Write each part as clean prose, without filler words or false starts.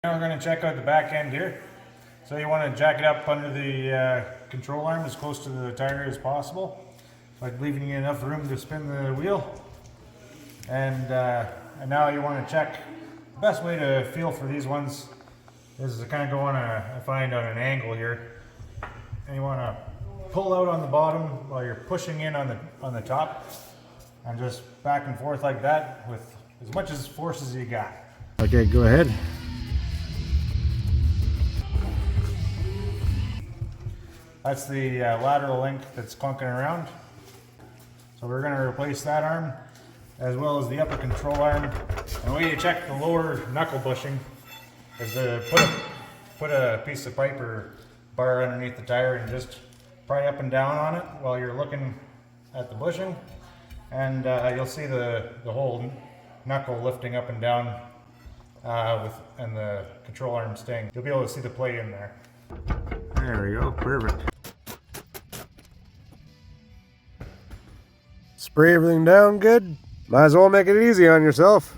Now we're going to check out the back end here. So you want to jack it up under the control arm as close to the tire as possible, like leaving you enough room to spin the wheel. And now you want to check. The best way to feel for these ones is to kind of go on I find on an angle here, and you want to pull out on the bottom while you're pushing in on the top, and just back and forth like that with as much as force as you got. Okay, go ahead. That's the lateral link that's clunking around. So we're going to replace that arm as well as the upper control arm. And the way you check the lower knuckle bushing is to put a piece of pipe or bar underneath the tire and just pry up and down on it while you're looking at the bushing. And you'll see the whole knuckle lifting up and down and the control arm staying. You'll be able to see the play in there. There we go, perfect. Spray everything down good. Might as well make it easy on yourself.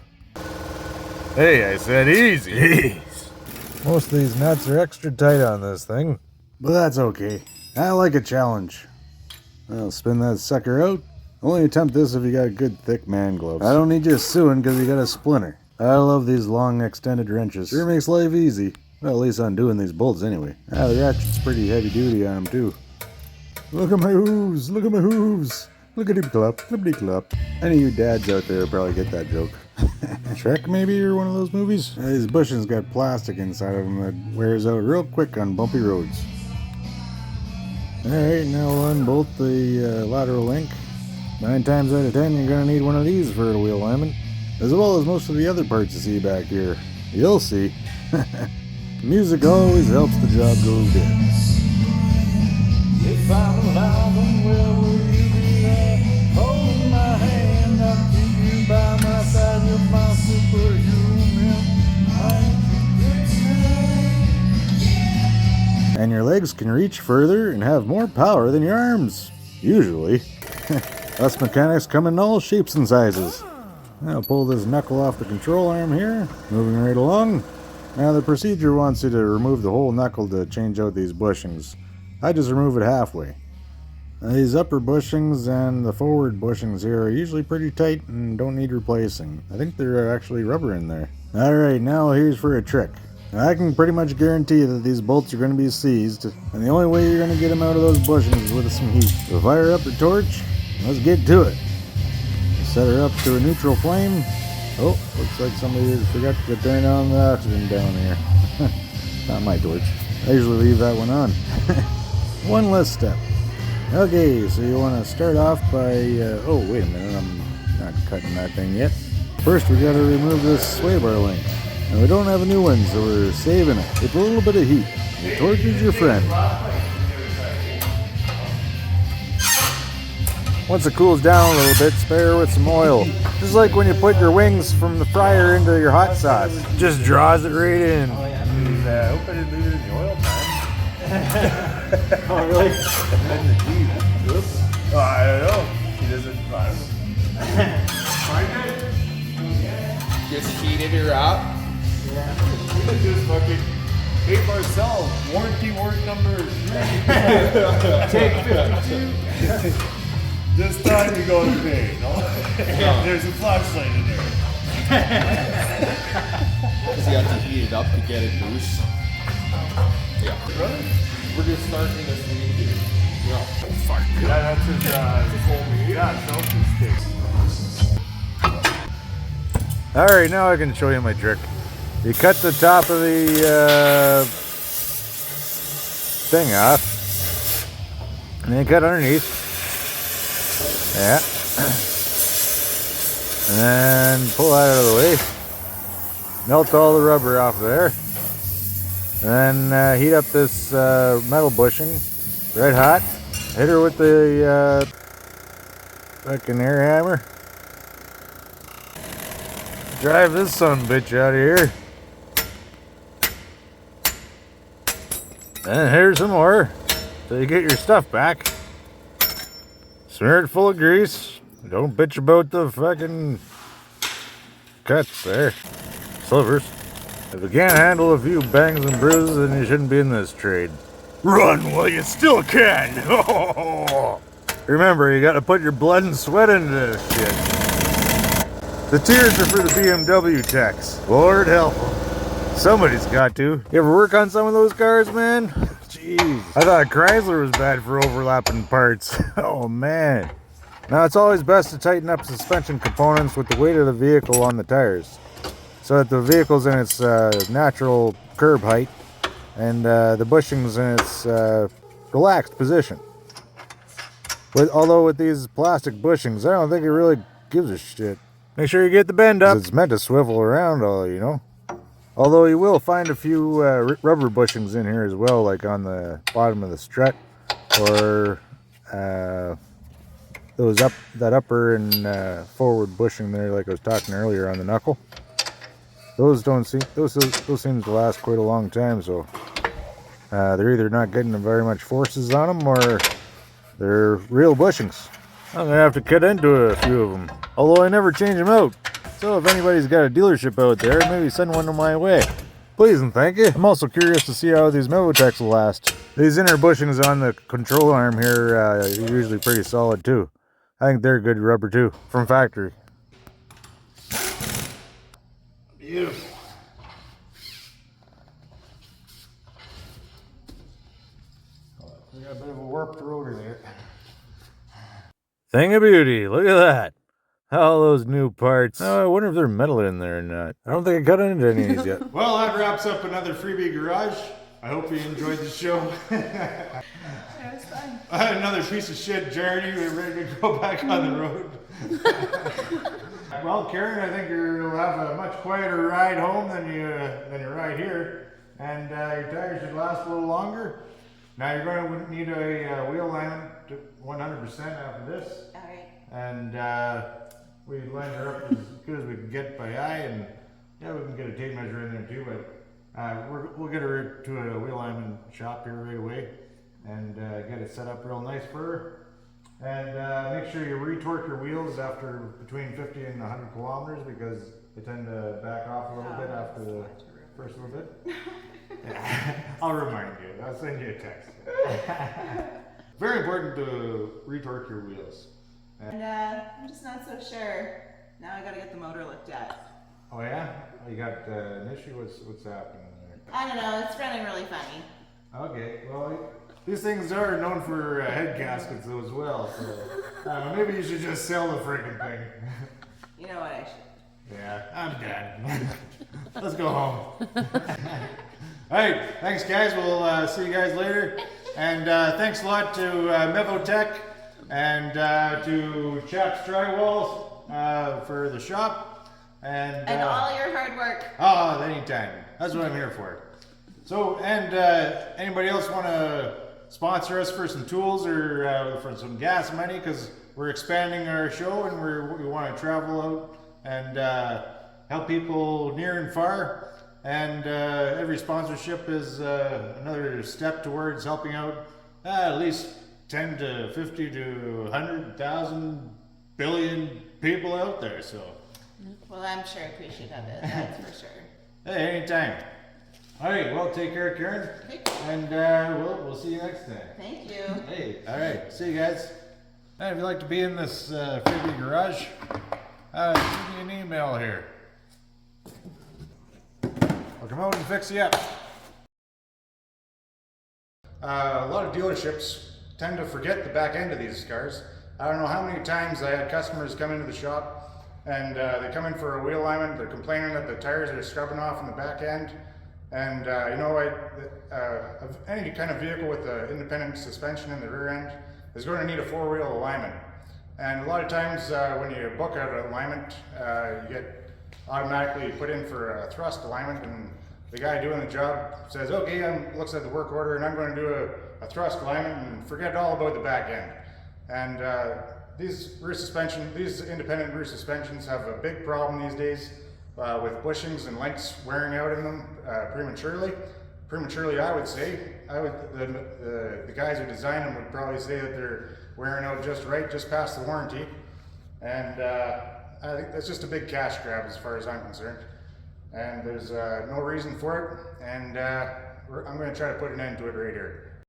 Hey, I said easy. Jeez. Most of these nuts are extra tight on this thing, but that's okay. I like a challenge. I'll spin that sucker out. Only attempt this if you got good thick man gloves. I don't need you suing because you got a splinter. I love these long extended wrenches. Sure makes life easy. Well, at least undoing these bolts anyway. Ah, the ratchet's pretty heavy duty on them too. Look at my hooves, look at my hooves. Look at him clap, clippity clap. Any of you dads out there probably get that joke. Shrek maybe, or one of those movies? These bushings got plastic inside of them that wears out real quick on bumpy roads. Alright, now we'll unbolt the lateral link. 9 times out of 10 you're gonna need one of these for a wheel alignment, as well as most of the other parts you see back here. You'll see. Music always helps the job go down. If I'm alive and well, will you be there? Holding my hand, I'll keep you by my side. You're my superhuman. And your legs can reach further and have more power than your arms. Usually. Us mechanics come in all shapes and sizes. I'll pull this knuckle off the control arm here, moving right along. Now the procedure wants you to remove the whole knuckle to change out these bushings. I just remove it halfway. These upper bushings and the forward bushings here are usually pretty tight and don't need replacing. I think there are actually rubber in there. Alright, now here's for a trick. Now, I can pretty much guarantee that these bolts are going to be seized, and the only way you're going to get them out of those bushings is with some heat. So fire up the torch, let's get to it. Set her up to a neutral flame. Oh, looks like somebody forgot to turn on the oxygen down here. Not my torch. I usually leave that one on. One less step. Okay, so you want to start off by... oh, wait a minute, I'm not cutting that thing yet. First, we got to remove this sway bar link. And we don't have a new one, so we're saving it with a little bit of heat. The torch is your friend. Once it cools down a little bit, spray her with some oil. Just like when you put your wings from the fryer into your hot sauce. Just draws it right in. Oh, yeah. I hope I didn't leave it in the oil pan. Oh, really? Oops. Oh, I don't know. He doesn't. I don't know. Just heated her up. Yeah. Just fucking Hey Marcel, warranty word number 3. Take 52. This time you go to pay, no? There's a flashlight in there. Because you have to heat it up to get it loose. Yeah. Really? We're just starting this week here. Yeah. Oh, fuck. Yeah, that's his, yeah, selfie stick. Alright, now I can show you my trick. You cut the top of the thing off, and then you cut underneath. Yeah. And then pull that out of the way. Melt all the rubber off there. And then heat up this metal bushing red hot. Hit her with the fucking air hammer. Drive this son of a bitch out of here. And here's some more, so you get your stuff back. Smear it full of grease. Don't bitch about the fucking cuts there. Slivers. If you can't handle a few bangs and bruises, then you shouldn't be in this trade. Run while you still can! Remember, you gotta put your blood and sweat into this shit. The tears are for the BMW techs. Lord help them. Somebody's got to. You ever work on some of those cars, man? Jeez. I thought Chrysler was bad for overlapping parts. Oh, man. Now, it's always best to tighten up suspension components with the weight of the vehicle on the tires, so that the vehicle's in its natural curb height and the bushing's in its relaxed position. Although with these plastic bushings, I don't think it really gives a shit. Make sure you get the bend up. It's meant to swivel around, you know. Although you will find a few rubber bushings in here as well, like on the bottom of the strut, or that upper and forward bushing there, like I was talking earlier on the knuckle. Those seem to last quite a long time, so they're either not getting very much forces on them, or they're real bushings. I'm gonna have to cut into a few of them, although I never change them out. So if anybody's got a dealership out there, maybe send one my way. Please and thank you. I'm also curious to see how these Mevotechs will last. These inner bushings on the control arm here are usually pretty solid too. I think they're good rubber too, from factory. Beautiful. We got a bit of a warped rotor there. Thing of beauty, look at that. All those new parts. Oh, I wonder if they're metal in there or not. I don't think I got into any of these yet. Well, that wraps up another Freebie Garage. I hope you enjoyed the show. It was fun. Another piece of shit journey. We're ready to go back on the road. Well, Karen, I think you'll have a much quieter ride home than you ride here. And your tires should last a little longer. Now you're going to need a wheel alignment to 100% after this. All right. And we lined her up as good as we can get by eye, and yeah, we can get a tape measure in there too, but we'll get her to a wheel alignment shop here right away and get it set up real nice for her. And make sure you retorque your wheels after between 50 and 100 kilometers, because they tend to back off a little bit after the first little bit. Yeah. I'll remind you. I'll send you a text. Very important to retorque your wheels. And I'm just not so sure. Now I gotta get the motor looked at. Oh yeah? Oh, you got an issue? What's happening there? I don't know, it's running really funny. Okay, well, these things are known for head gaskets as well, so maybe you should just sell the freaking thing. You know what, I should. Yeah, I'm done. Let's go home. Alright, thanks guys, we'll see you guys later. And thanks a lot to Mevotech and to Chaps Drywalls for the shop. And all your hard work. Oh, anytime. That's what I'm here for. So, and anybody else want to sponsor us for some tools or for some gas money? Because we're expanding our show and we want to travel out and help people near and far. And every sponsorship is another step towards helping out at least 10 to 50 to 100,000 billion people out there. So, well, I'm sure appreciative of it, that's for sure. Hey, anytime. All right, well, take care, Karen. Okay. And we'll see you next time. Thank you. Hey, all right, see you guys. And if you'd like to be in this Freebie Garage, send me an email here. I'll come out and fix you up. A lot of dealerships tend to forget the back end of these cars. I don't know how many times I had customers come into the shop and they come in for a wheel alignment, they're complaining that the tires are scrubbing off in the back end. And you know, any kind of vehicle with an independent suspension in the rear end is going to need a four-wheel alignment. And a lot of times when you book out an alignment, you get automatically put in for a thrust alignment, and the guy doing the job says, okay, looks at the work order and I'm going to do a thrust alignment and forget all about the back end. And these independent rear suspensions have a big problem these days with bushings and links wearing out in them prematurely. Prematurely, I would say. The guys who design them would probably say that they're wearing out just right, just past the warranty. And I think that's just a big cash grab as far as I'm concerned. and there's no reason for it, and I'm going to try to put an end to it right here.